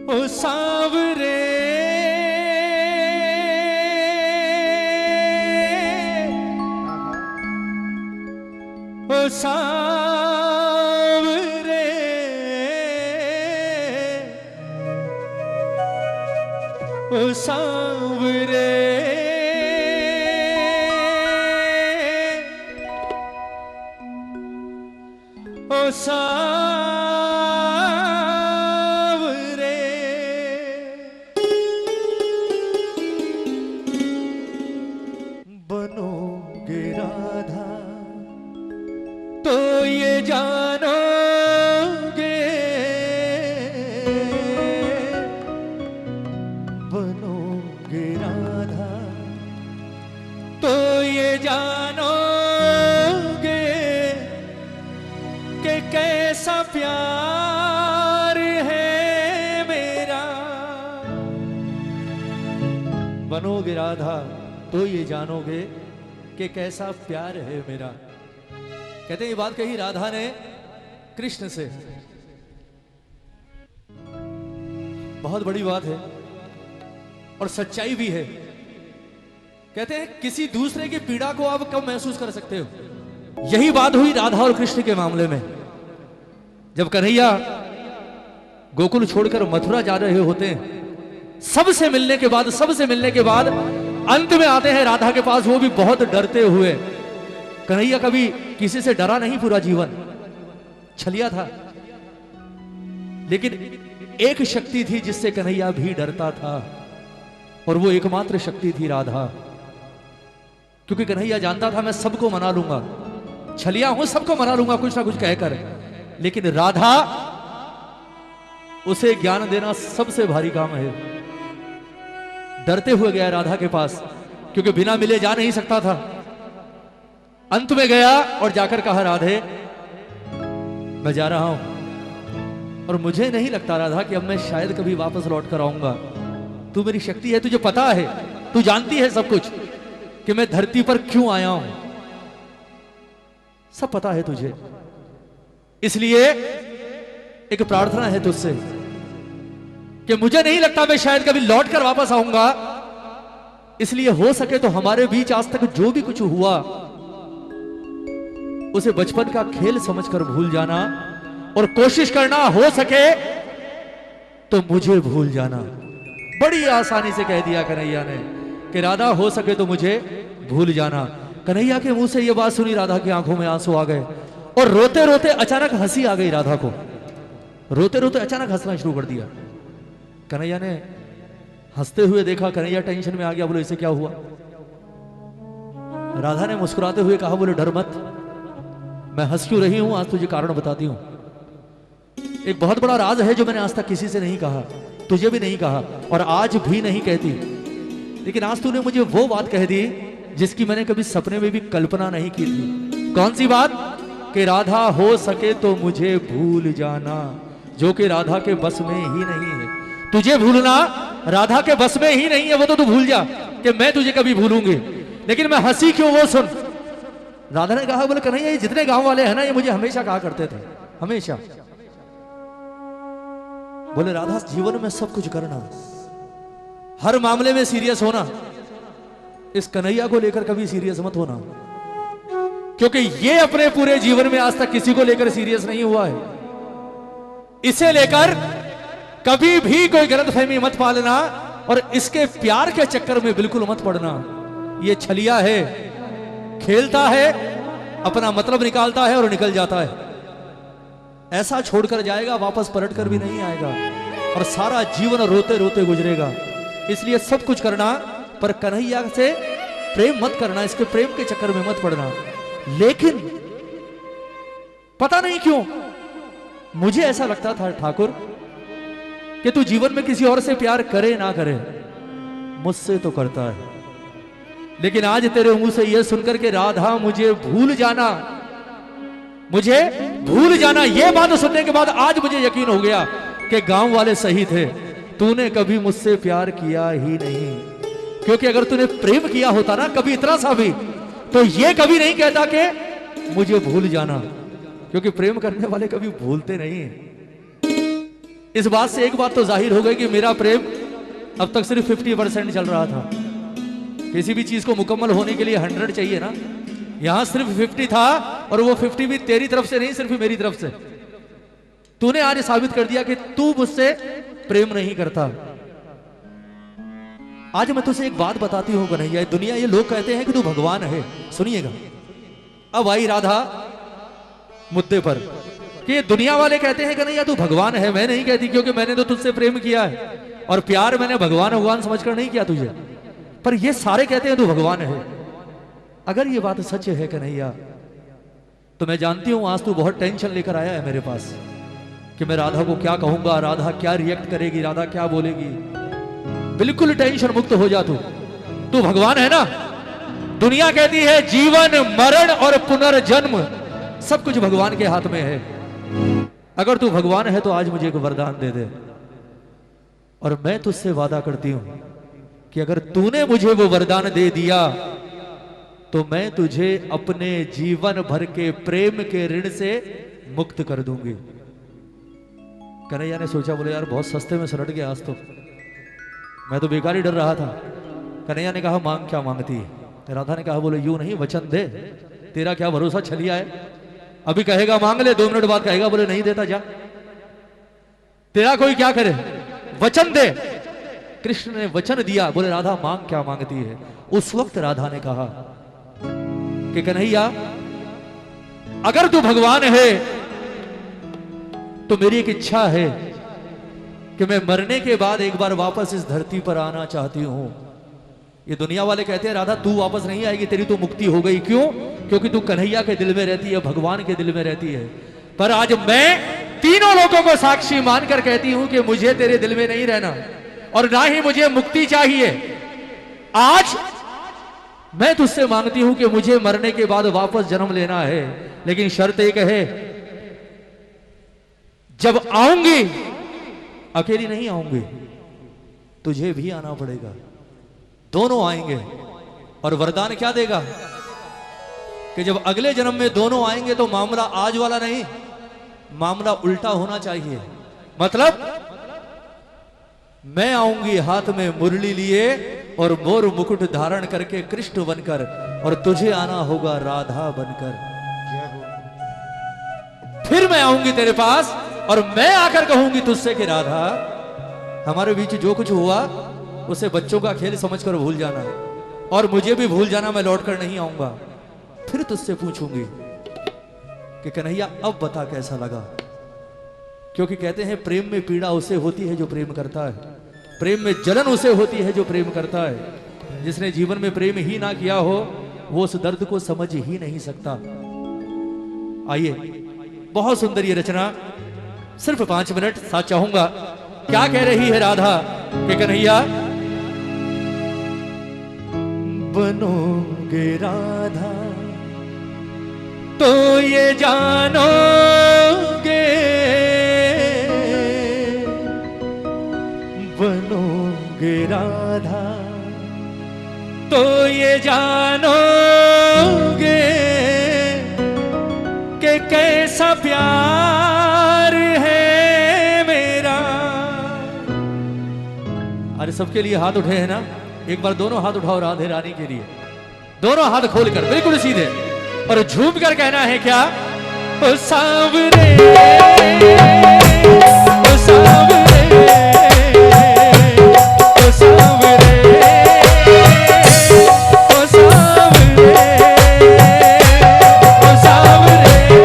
ओ सांवरे ओ सांवरे ओ सांवरे ओ सांवरे बनोगे राधा तो ये जानोगे, बनोगे राधा तो ये जानोगे कि कैसा प्यार है मेरा। बनोगे राधा तो ये जानोगे कि कैसा प्यार है मेरा। कहते हैं ये बात कही राधा ने कृष्ण से, बहुत बड़ी बात है और सच्चाई भी है। कहते हैं किसी दूसरे की पीड़ा को आप कब महसूस कर सकते हो। यही बात हुई राधा और कृष्ण के मामले में। जब कन्हैया गोकुल छोड़कर मथुरा जा रहे होते हैं, सबसे मिलने के बाद अंत में आते हैं राधा के पास, वो भी बहुत डरते हुए। कन्हैया कभी किसी से डरा नहीं, पूरा जीवन छलिया था, लेकिन एक शक्ति थी जिससे कन्हैया भी डरता था, और वो एकमात्र शक्ति थी राधा। क्योंकि कन्हैया जानता था मैं सबको मना लूंगा, छलिया हूं, सबको मना लूंगा कुछ ना कुछ कहकर, लेकिन राधा, उसे ज्ञान देना सबसे भारी काम है। डरते हुए गया राधा के पास, क्योंकि बिना मिले जा नहीं सकता था। अंत में गया और जाकर कहा राधे मैं जा रहा हूं, और मुझे नहीं लगता राधा कि अब मैं शायद कभी वापस लौट कर आऊंगा। तू मेरी शक्ति है, तुझे पता है, तू जानती है सब कुछ कि मैं धरती पर क्यों आया हूं, सब पता है तुझे। इसलिए एक प्रार्थना है तुझसे कि मुझे नहीं लगता मैं शायद कभी लौट कर वापस आऊंगा। इसलिए हो सके तो हमारे बीच आज तक जो भी कुछ हुआ उसे बचपन का खेल समझकर भूल जाना, और कोशिश करना हो सके तो मुझे भूल जाना। बड़ी आसानी से कह दिया कन्हैया ने कि राधा हो सके तो मुझे भूल जाना। कन्हैया के मुंह से यह बात सुनी राधा की आंखों में आंसू आ गए, और रोते रोते अचानक हंसी आ गई राधा को। रोते रोते अचानक हंसना शुरू कर दिया। कन्हैया ने हंसते हुए देखा, कन्हैया टेंशन में आ गया, बोले इसे क्या हुआ। राधा ने मुस्कुराते हुए कहा, बोले डर मत, मैं हंस क्यों रही हूं आज तुझे कारण बताती हूं। एक बहुत बड़ा राज है जो मैंने आज तक किसी से नहीं कहा, तुझे भी नहीं कहा और आज भी नहीं कहती, लेकिन आज तूने मुझे वो बात कह दी जिसकी मैंने कभी सपने में भी कल्पना नहीं की थी। कौन सी बात? कि राधा हो सके तो मुझे भूल जाना, जो कि राधा के बस में ही नहीं है। तुझे भूलना राधा के बस में ही नहीं है, वो तो तू भूल जा कि मैं तुझे कभी भूलूंगी। लेकिन मैं हंसी क्यों वो सुन। राधा ने कहा, बोले कन्हैया ये जितने गांव वाले हैं ना, ये मुझे हमेशा कहा करते थे, हमेशा। बोले राधा जीवन में सब कुछ करना, हर मामले में सीरियस होना, इस कन्हैया को लेकर कभी सीरियस मत होना, क्योंकि ये अपने पूरे जीवन में आज तक किसी को लेकर सीरियस नहीं हुआ है। इसे लेकर कभी भी कोई गलतफहमी मत पालना, और इसके प्यार के चक्कर में बिल्कुल मत पड़ना। ये छलिया है, खेलता है, अपना मतलब निकालता है और निकल जाता है। ऐसा छोड़कर जाएगा, वापस पलट कर भी नहीं आएगा, और सारा जीवन रोते रोते गुजरेगा। इसलिए सब कुछ करना, पर कन्हैया से प्रेम मत करना, इसके प्रेम के चक्कर में मत पड़ना। लेकिन पता नहीं क्यों मुझे ऐसा लगता था ठाकुर कि तू जीवन में किसी और से प्यार करे ना करे, मुझसे तो करता है। लेकिन आज तेरे मुंह से यह सुनकर के राधा मुझे भूल जाना, मुझे भूल जाना, यह बात सुनने के बाद आज मुझे यकीन हो गया कि गांव वाले सही थे, तूने कभी मुझसे प्यार किया ही नहीं। क्योंकि अगर तूने प्रेम किया होता ना कभी इतना सा भी, तो ये कभी नहीं कहता कि मुझे भूल जाना, क्योंकि प्रेम करने वाले कभी भूलते नहीं। इस बात से एक बात तो जाहिर हो गई कि मेरा प्रेम अब तक सिर्फ 50% चल रहा था। किसी भी चीज को मुकम्मल होने के लिए 100 चाहिए ना, यहां सिर्फ 50 था, और वो 50 भी तेरी तरफ से नहीं, सिर्फ मेरी तरफ से। तूने आज साबित कर दिया कि तू मुझसे प्रेम नहीं करता। आज मैं तुझे एक बात बताती हूं कन्हैया, दुनिया ये लोग कहते हैं कि तू भगवान है। सुनिएगा, अब आई राधा मुद्दे पर कि दुनिया वाले कहते हैं कन्हैया तू भगवान है। मैं नहीं कहती, क्योंकि मैंने तो तुझसे प्रेम किया है, और प्यार मैंने भगवान भगवान समझकर नहीं किया तुझे। पर ये सारे कहते हैं तू भगवान है। अगर ये बात सच है कन्हैया, तो मैं जानती हूं आज तू बहुत टेंशन लेकर आया है मेरे पास कि मैं राधा को क्या कहूंगा, राधा क्या रिएक्ट करेगी, राधा क्या बोलेगी। बिल्कुल टेंशन मुक्त हो जा तू भगवान है ना। दुनिया कहती है जीवन मरण और पुनर्जन्म सब कुछ भगवान के हाथ में है। अगर तू भगवान है तो आज मुझे एक वरदान दे दे, और मैं तुझसे वादा करती हूं कि अगर तूने मुझे वो वरदान दे दिया तो मैं तुझे अपने जीवन भर के प्रेम के ऋण से मुक्त कर दूंगी। कन्हैया ने सोचा, बोले यार बहुत सस्ते में सलट गया आज तो, मैं तो बेकार ही डर रहा था। कन्हैया ने कहा मांग क्या मांगती है। राधा ने कहा बोले यूं नहीं, वचन दे, तेरा क्या भरोसा छलिया है, अभी कहेगा मांग ले, 2 मिनट बाद कहेगा बोले नहीं देता जा, तेरा कोई क्या करे, वचन दे। कृष्ण ने वचन दिया, बोले राधा मांग क्या मांगती है। उस वक्त राधा ने कहा कि कन्हैया अगर तू भगवान है तो मेरी एक इच्छा है कि मैं मरने के बाद एक बार वापस इस धरती पर आना चाहती हूं। ये दुनिया वाले कहते हैं राधा तू वापस नहीं आएगी, तेरी तो मुक्ति हो गई। क्यों? क्योंकि तू कन्हैया के दिल में रहती है, भगवान के दिल में रहती है। पर आज मैं तीनों लोगों को साक्षी मानकर कहती हूं कि मुझे तेरे दिल में नहीं रहना, और ना ही मुझे मुक्ति चाहिए। आज मैं तुझसे मांगती हूं कि मुझे मरने के बाद वापस जन्म लेना है, लेकिन शर्त एक है, जब आऊंगी अकेली नहीं आऊंगी, तुझे भी आना पड़ेगा, दोनों आएंगे। और वरदान क्या देगा कि जब अगले जन्म में दोनों आएंगे तो मामला आज वाला नहीं, मामला उल्टा होना चाहिए। मतलब मैं आऊंगी हाथ में मुरली लिए और मोर मुकुट धारण करके कृष्ण बनकर, और तुझे आना होगा राधा बनकर। फिर मैं आऊंगी तेरे पास और मैं आकर कहूंगी तुझसे कि राधा हमारे बीच जो कुछ हुआ उसे बच्चों का खेल समझकर भूल जाना, और मुझे भी भूल जाना, मैं लौट कर नहीं आऊंगा। फिर तुझसे पूछूंगी कि कन्हैया अब बता कैसा लगा। क्योंकि कहते हैं प्रेम में पीड़ा उसे होती है जो प्रेम करता है, प्रेम में जलन उसे होती है जो प्रेम करता है। जिसने जीवन में प्रेम ही ना किया हो वो उस दर्द को समझ ही नहीं सकता। आइए, बहुत सुंदर ये रचना, सिर्फ 5 मिनट साथ चाहूंगा। क्या कह रही है राधा कि कन्हैया बनोगे राधा तो ये जानोगे, बनोगे राधा तो ये जानोगे कि कैसा प्यार है मेरा। अरे सबके लिए हाथ उठे हैं ना, एक बार दोनों हाथ उठाओ राधे रानी के लिए, दोनों हाथ खोलकर बिल्कुल सीधे, और झूम कर कहना है क्या, ओ सांवरे ओ सांवरे ओ सांवरे ओ सांवरे ओ सांवरे ओ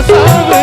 सांवरे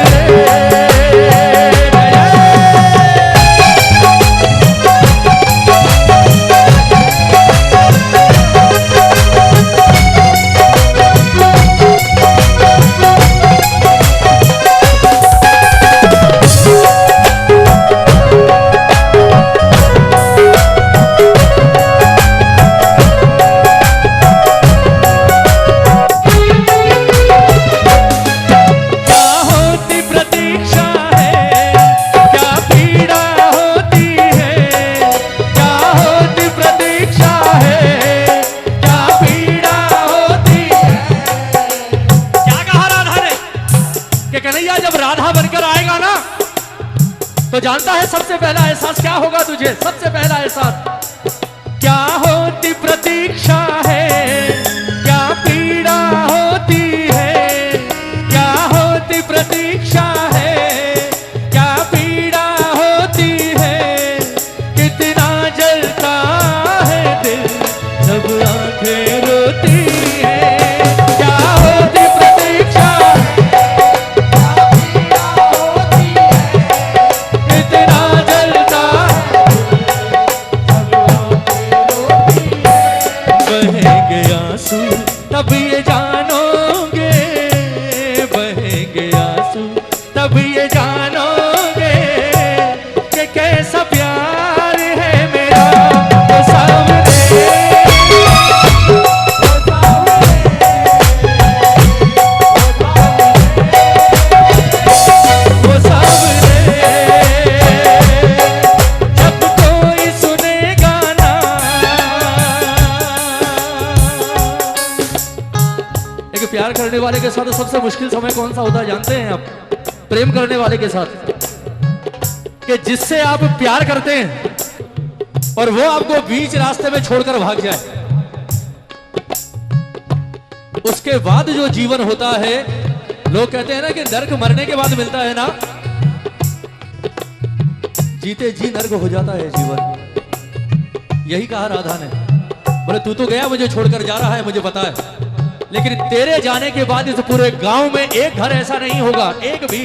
जानता है सबसे पहला एहसास क्या होगा तुझे? सबसे पहला एहसास क्या होती प्रतीक्षा है, क्या पीड़ा होती है, क्या होती प्रतीक्षा है, क्या पीड़ा होती है, कितना जलता है दिल जब आंखें रोती है। क्या होती प्रतीक्षा, कितना जलता बहेंगे आंसू तब ये जानोगे, बहेंगे आंसू तब ये जानोगे कि कैसा प्यार है मेरा वो सामने, वो सामने। जब कोई सुनेगा ना, एक प्यार करने वाले के साथ सबसे मुश्किल समय कौन सा होता है जानते हैं आप? प्रेम करने वाले के साथ, कि जिससे आप प्यार करते हैं और वो आपको बीच रास्ते में छोड़कर भाग जाए। उसके बाद जो जीवन होता है, लोग कहते हैं ना कि नर्क मरने के बाद मिलता है ना, जीते जी नर्क हो जाता है जीवन। यही कहा राधा ने। बोले तू तो गया मुझे छोड़कर जा रहा है, मुझे पता है, लेकिन तेरे जाने के बाद इस पूरे गांव में एक घर ऐसा नहीं होगा, एक भी,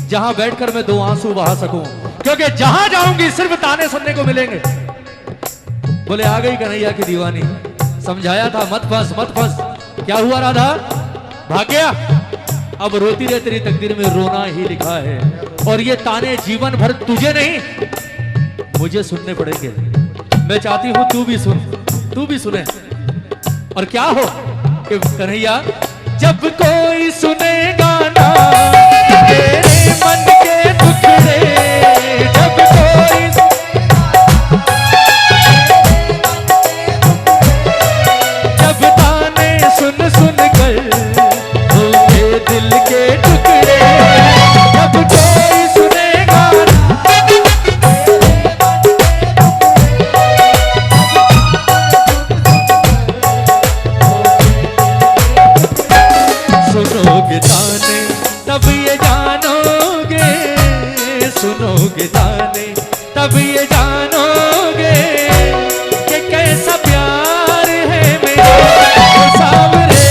जहां बैठकर मैं दो आंसू बहा सकूं, क्योंकि जहां जाऊंगी सिर्फ ताने सुनने को मिलेंगे। बोले आ गई कन्हैया की दीवानी, समझाया था मत फंस मत फंस, क्या हुआ राधा? भाग गया। अब रोती रहे, तेरी तकदीर में रोना ही लिखा है, और ये ताने जीवन भर तुझे नहीं मुझे सुनने पड़ेंगे। मैं चाहती हूं तू भी सुन, तू भी सुने। और क्या हो कि कन्हैया जब कोई सुनेगा ना तेरे मन के टुकड़े, जब कोई जब ताने सुन सुन कर होंगे दिल के टुकड़े, जब कोई सुनेगा सुनोगे ताने तब ये जानोगे, सुनोगे ताने तब ये जानोगे कि कैसा प्यार है मेरा वो सावरे,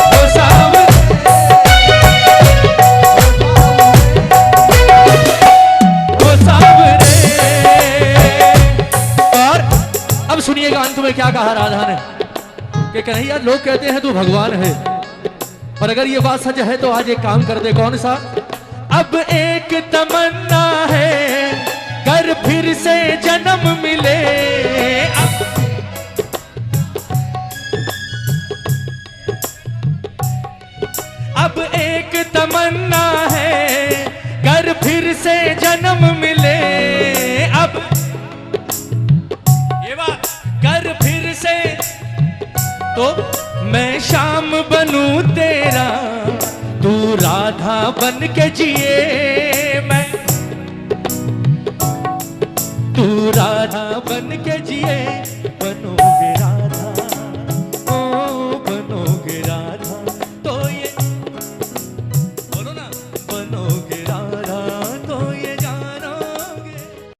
वो सावरे, वो सावरे। और अब सुनिएगा अंत में क्या कहा राधा ने, कि कन्हैया लोग कहते हैं तू भगवान है, और अगर ये बात सच है तो आज एक काम कर दे। कौन सा? अब एक तमन्ना है कर फिर से जन्म मिले, अब एक तमन्ना है कर फिर से जन्म मिले, अब ये बात कर फिर से, तो मैं शाम बनूं तेरा तू राधा बन के जिए, मैं तू राधा बन के जिए,